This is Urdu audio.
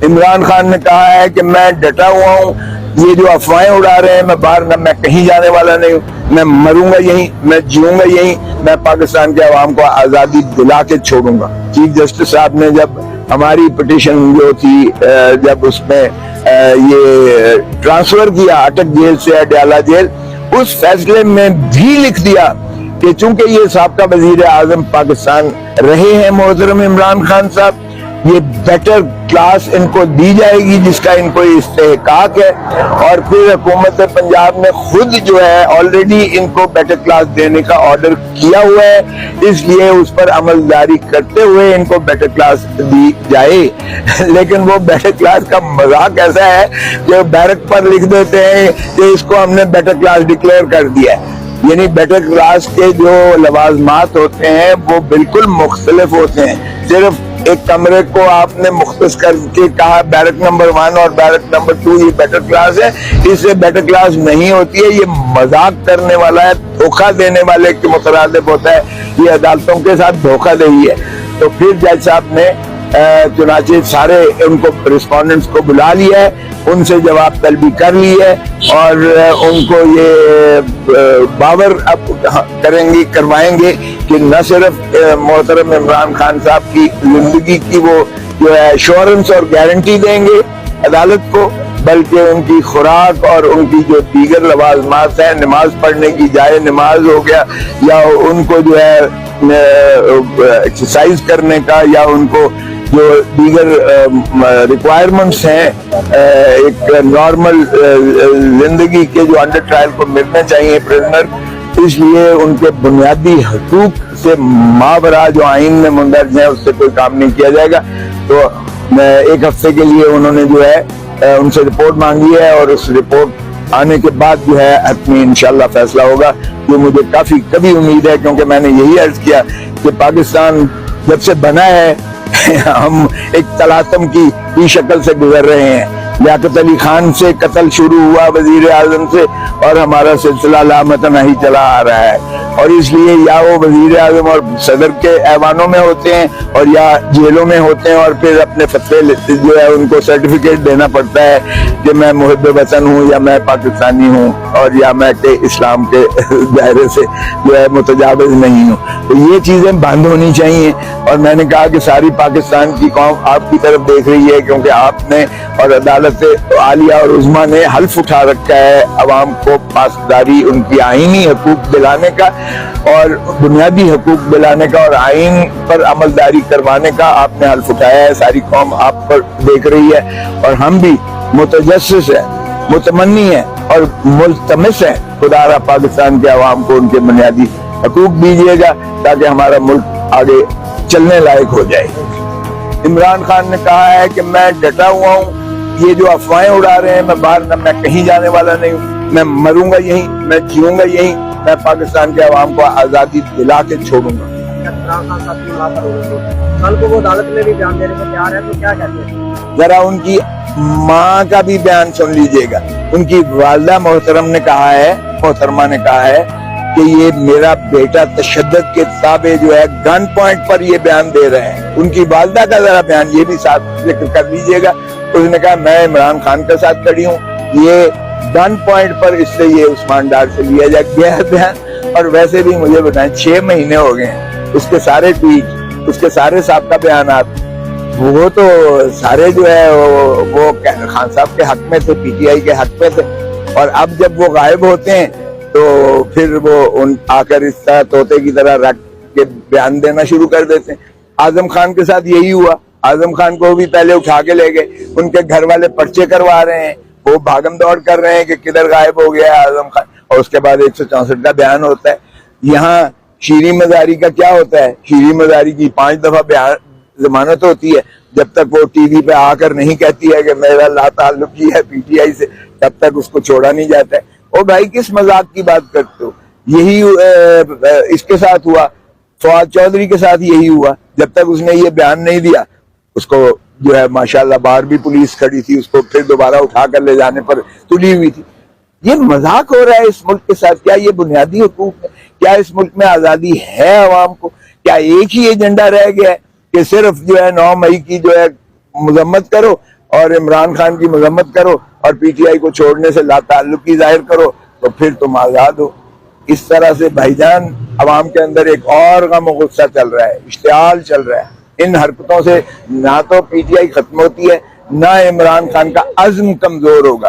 عمران خان نے کہا ہے کہ میں ڈٹا ہوا ہوں, یہ جو افواہیں اڑا رہے ہیں میں باہر نہ, میں کہیں جانے والا نہیں ہوں, میں مروں گا یہیں, میں جیوں گا یہیں, میں پاکستان کے عوام کو آزادی دلا کے چھوڑوں گا. چیف جسٹس صاحب نے جب ہماری پٹیشن جو تھی جب اس میں یہ ٹرانسفر کیا اٹک جیل سے اڈیالہ جیل, اس فیصلے میں بھی لکھ دیا کہ چونکہ یہ سابقہ وزیر اعظم پاکستان رہے ہیں محترم عمران خان صاحب, یہ بیٹر کلاس ان کو دی جائے گی جس کا ان کو استحقاق ہے, اور پھر حکومت پنجاب نے خود جو ہے آلریڈی ان کو بیٹر کلاس دینے کا آرڈر کیا ہوا ہے, اس لیے اس پر عمل جاری کرتے ہوئے ان کو بیٹر کلاس دی جائے. لیکن وہ بیٹر کلاس کا مذاق ایسا ہے کہ بیرک پر لکھ دیتے ہیں کہ اس کو ہم نے بیٹر کلاس ڈکلیئر کر دیا ہے. یعنی بیٹر کلاس کے جو لوازمات ہوتے ہیں وہ بالکل مختلف ہوتے ہیں. صرف ایک کمرے کو آپ نے مختص کر کے کہا بیرک نمبر 1 اور بیرک نمبر 2 یہ بیٹر کلاس ہے, اس سے بیٹر کلاس نہیں ہوتی ہے. یہ مذاق کرنے والا ہے, دھوکہ دینے والے کے مترادف ہوتا ہے, یہ عدالتوں کے ساتھ دھوکہ دہی ہے. تو پھر جج صاحب نے چنانچہ سارے ان کو رسپونڈنٹس کو بلا لیا ہے, ان سے جواب طلبی کر لی ہے, اور ان کو یہ باور اب کروائیں گے کہ نہ صرف محترم عمران خان صاحب کی زندگی کی وہ جو ہے ایشورنس اور گارنٹی دیں گے عدالت کو, بلکہ ان کی خوراک اور ان کی جو دیگر لوازمات ہیں, نماز پڑھنے کی جائے نماز ہو گیا, یا ان کو جو ہے ایکسرسائز کرنے کا, یا ان کو جو دیگر ریکوائرمنٹس ہیں ایک نارمل زندگی کے جو انڈر ٹرائل کو ملنے چاہیے پرزنر, اس لیے ان کے بنیادی حقوق سے ماورا جو آئین میں مندرج ہیں اس سے کوئی کام نہیں کیا جائے گا. تو 1 ہفتے کے لیے انہوں نے جو ہے ان سے رپورٹ مانگی ہے, اور اس رپورٹ آنے کے بعد جو ہے حتمی انشاءاللہ فیصلہ ہوگا, جو مجھے کبھی امید ہے, کیونکہ میں نے یہی عرض کیا کہ پاکستان جب سے بنا ہے ہم ایک تلاطم کی شکل سے گزر رہے ہیں. لیاقت علی خان سے قتل شروع ہوا وزیر اعظم سے, اور ہمارا سلسلہ لامتناہی ہی چلا آ رہا ہے, اور اس لیے یا وہ وزیر اعظم اور صدر کے ایوانوں میں ہوتے ہیں اور یا جیلوں میں ہوتے ہیں, اور پھر اپنے فتوے جو ہے ان کو سرٹیفکیٹ دینا پڑتا ہے کہ میں محب وطن ہوں, یا میں پاکستانی ہوں, اور یا میں کہ اسلام کے دائرے سے جو ہے متجاوز نہیں ہوں. تو یہ چیزیں بند ہونی چاہیے, اور میں نے کہا کہ ساری پاکستان کی قوم آپ کی طرف دیکھ رہی ہے, کیونکہ آپ نے اور عدالت عالیہ اور عظمیٰ نے حلف اٹھا رکھا ہے عوام کو پاسداری, ان کی آئینی حقوق دلانے کا اور بنیادی حقوق دلانے کا اور آئین پر عمل داری کروانے کا. آپ نے حلف اٹھایا ہے, ساری قوم آپ پر دیکھ رہی ہے, اور ہم بھی متجسس ہیں, متمنی ہیں اور ملتمس ہیں خدا را پاکستان کے عوام کو ان کے بنیادی حقوق دیجیے گا تاکہ ہمارا ملک آگے چلنے لائق ہو جائے. عمران خان نے کہا ہے کہ میں ڈٹا ہوا ہوں, یہ جو افواہیں اڑا رہے ہیں میں باہر نہ, میں کہیں جانے والا نہیں ہوں, میں مروں گا یہیں, میں جیوں گا یہیں, میں پاکستان کے عوام کو آزادی دلا کے چھوڑوں گا. کل کو وہ عدالت میں بھی بیان دینے کو تیار ہے, تو کیا کہتے ہیں؟ ذرا ان کی ماں کا بھی بیان سن لیجئے گا. ان کی والدہ محترمہ نے کہا ہے کہ یہ میرا بیٹا تشدد کے تابع جو ہے گن پوائنٹ پر یہ بیان دے رہے ہیں. ان کی والدہ کا ذرا بیان یہ بھی ساتھ ذکر کر لیجئے گا. اس نے کہا میں عمران خان کے ساتھ کھڑی ہوں, یہ گن پوائنٹ پر اس سے یہ عثمان ڈار سے لیا جا گیا ہے بیان. اور ویسے بھی مجھے بتائیں 6 مہینے ہو گئے ہیں, اس کے سارے ٹویٹ, اس کے سارے سابقہ بیانات, وہ تو سارے جو ہے وہ خان صاحب کے حق میں تھے, پی ٹی آئی کے حق میں تھے, اور اب جب وہ غائب ہوتے ہیں تو پھر وہ آ کر اس طرح طوطے کی طرح رکھ کے بیان دینا شروع کر دیتے ہیں. اعظم خان کے ساتھ یہی ہوا, اعظم خان کو بھی پہلے اٹھا کے لے گئے, ان کے گھر والے پرچے کروا رہے ہیں, وہ بھاگم دوڑ کر رہے ہیں کہ کدھر غائب ہو گیا ہے اعظم خان, اور اس کے بعد 164 کا بیان ہوتا ہے. یہاں شیریں مزاری کا کیا ہوتا ہے, شیریں مزاری کی 5 دفعہ ضمانت ہوتی ہے, جب تک وہ ٹی وی پہ آ کر نہیں کہتی ہے کہ میرا لا تعلقی ہے پی ٹی آئی سے, تب تک اس کو چھوڑا نہیں جاتا ہے. او بھائی کس مذاق کی بات کرتے ہو؟ یہی اس کے ساتھ ہوا, فواد چودھری کے ساتھ یہی ہوا. جب تک اس نے یہ بیان نہیں دیا, اس کو جو ہے ماشاءاللہ باہر بھی پولیس کھڑی تھی, اس کو پھر دوبارہ اٹھا کر لے جانے پر تلی ہوئی تھی. یہ مذاق ہو رہا ہے اس ملک کے ساتھ. کیا یہ بنیادی حقوق ہے؟ کیا اس ملک میں آزادی ہے عوام کو؟ کیا ایک ہی ایجنڈا رہ گیا ہے کہ صرف جو ہے 9 مئی کی جو ہے مذمت کرو اور عمران خان کی مذمت کرو اور پی ٹی آئی کو چھوڑنے سے لا تعلقی ظاہر کرو تو پھر تم آزاد ہو۔ اس طرح سے بھائی جان عوام کے اندر ایک اور غم و غصہ چل رہا ہے، اشتعال چل رہا ہے۔ ان حرکتوں سے نہ تو پی ٹی آئی ختم ہوتی ہے، نہ عمران خان کا عزم کمزور ہوگا۔